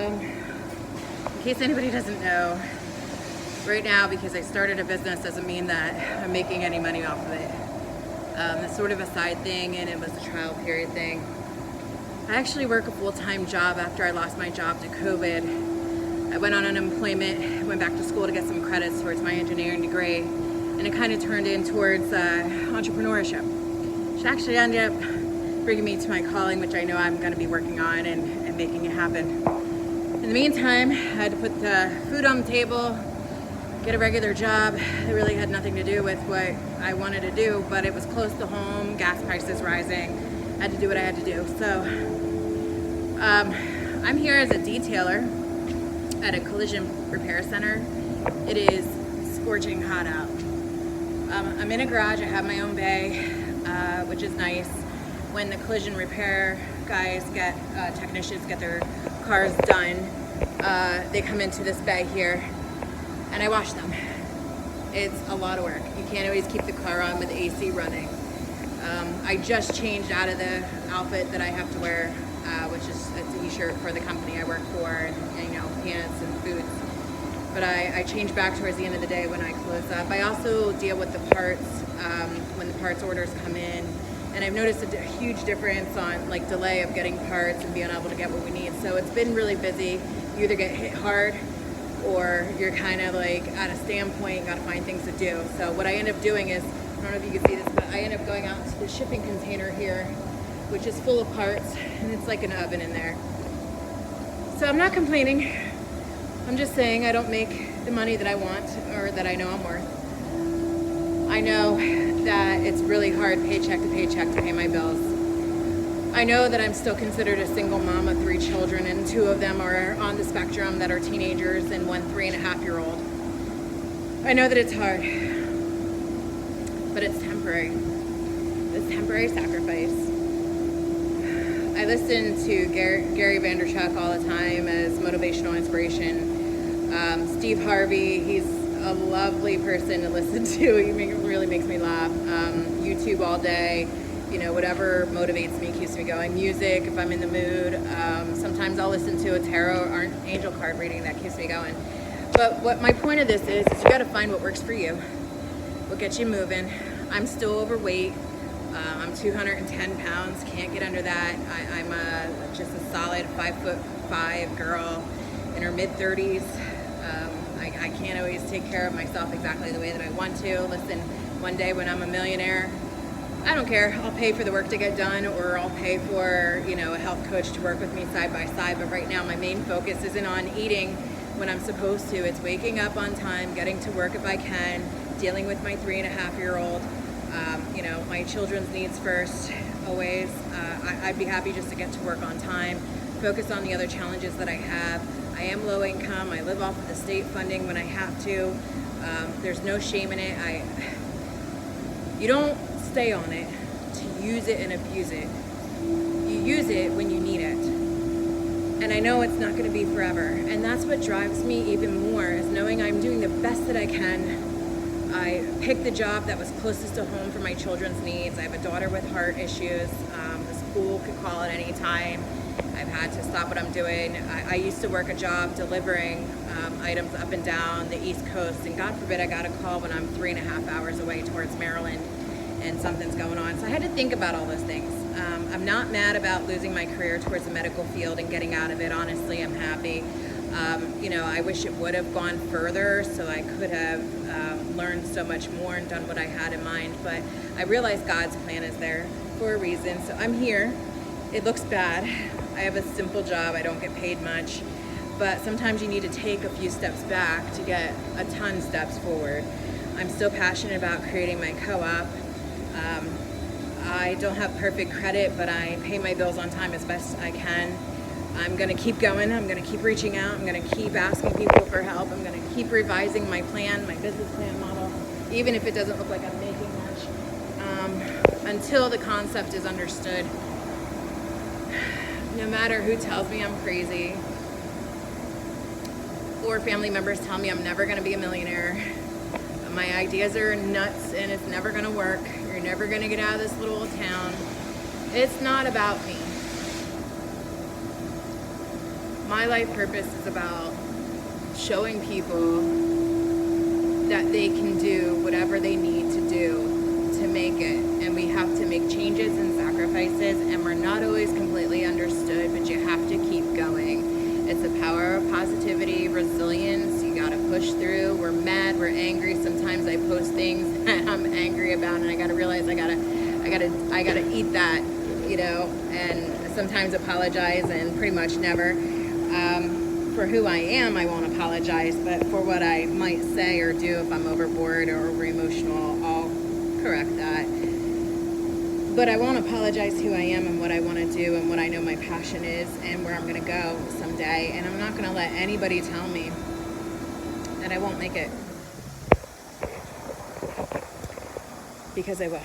In case anybody doesn't know, right now, because I started a business doesn't mean that I'm making any money off of it. It's sort of a side thing, and it was a trial period thing. I actually work a full-time job after I lost my job to COVID. I went on unemployment, went back to school to get some credits towards my engineering degree, and it kind of turned in towards entrepreneurship, which actually ended up bringing me to my calling, which I know I'm going to be working on and making it happen. In the meantime, I had to put food on the table, get a regular job. It really had nothing to do with what I wanted to do, but it was close to home, gas prices rising. I had to do what I had to do. So I'm here as a detailer at a collision repair center. It is scorching hot out. I'm in a garage. I have my own bay, which is nice. When the collision repair guys technicians get their cars done, they come into this bay here and I wash them. It's a lot of work. You can't always keep the car on with the AC running. I just changed out of the outfit that I have to wear, which is a t-shirt for the company I work for, and pants and boots. But I change back towards the end of the day when I close up. I also deal with the parts when the parts orders come in. And I've noticed a huge difference on delay of getting parts and being able to get what we need. So it's been really busy. You either get hit hard or you're kind of at a standpoint, got to find things to do. So what I end up doing is, I don't know if you can see this, but I end up going out to the shipping container here, which is full of parts, and it's like an oven in there. So I'm not complaining. I'm just saying I don't make the money that I want or that I know I'm worth. I know that it's really hard paycheck to paycheck to pay my bills. I know that I'm still considered a single mom of 3 children, and 2 of them are on the spectrum that are teenagers and 1 3.5-year-old. I know that it's hard, but it's temporary. It's temporary sacrifice. I listen to Gary Vaynerchuk all the time as motivational inspiration. Steve Harvey, he's a lovely person to listen to. He really makes me laugh. YouTube all day, whatever motivates me, keeps me going. Music, if I'm in the mood. Sometimes I'll listen to a tarot or an angel card reading that keeps me going. But what my point of this is you got to find what works for you, what gets you moving. I'm still overweight. I'm 210 pounds, can't get under that. I'm just a solid 5'5" girl in her mid-30s. I can't always take care of myself exactly the way that I want to. Listen, one day when I'm a millionaire, I don't care. I'll pay for the work to get done, or I'll pay for, a health coach to work with me side by side. But right now, my main focus isn't on eating when I'm supposed to. It's waking up on time, getting to work if I can, dealing with my 3.5-year-old. My children's needs first, always. I'd be happy just to get to work on time, focus on the other challenges that I have. I am low income. I live off of the state funding when I have to. There's no shame in it. You don't stay on it to use it and abuse it. You use it when you need it. And I know it's not going to be forever. And that's what drives me even more, is knowing I'm doing the best that I can. I picked the job that was closest to home for my children's needs. I have a daughter with heart issues. The school could call at any time. I've had to stop what I'm doing. I used to work a job delivering items up and down the East Coast, and God forbid I got a call when I'm 3.5 hours away towards Maryland and something's going on. So I had to think about all those things. I'm not mad about losing my career towards the medical field and getting out of it. Honestly, I'm happy. I wish it would have gone further so I could have learned so much more and done what I had in mind. But I realize God's plan is there for a reason. So I'm here. It looks bad. I have a simple job. I don't get paid much. But sometimes you need to take a few steps back to get a ton of steps forward. I'm still passionate about creating my co-op. I don't have perfect credit, but I pay my bills on time as best I can. I'm going to keep going. I'm going to keep reaching out. I'm going to keep asking people for help. I'm going to keep revising my plan, my business plan model, even if it doesn't look like I'm making much, until the concept is understood. No matter who tells me I'm crazy, or family members tell me I'm never going to be a millionaire, my ideas are nuts and it's never going to work. You're never going to get out of this little town. It's not about me. my life purpose is about showing people that they can do whatever they need to do to make it. And we have to make changes and sacrifices, and we're not always completely understood, but you have to keep going. It's the power of positivity, resilience. You gotta push through. We're mad, we're angry. Sometimes I post things that I'm angry about, and I gotta realize I gotta eat that, you know, and sometimes apologize, and pretty much never. For who I am, I won't apologize, but for what I might say or do, if I'm overboard or over emotional, I'll correct that. But I won't apologize who I am and what I want to do and what I know my passion is and where I'm going to go someday. And I'm not going to let anybody tell me that I won't make it, because I will.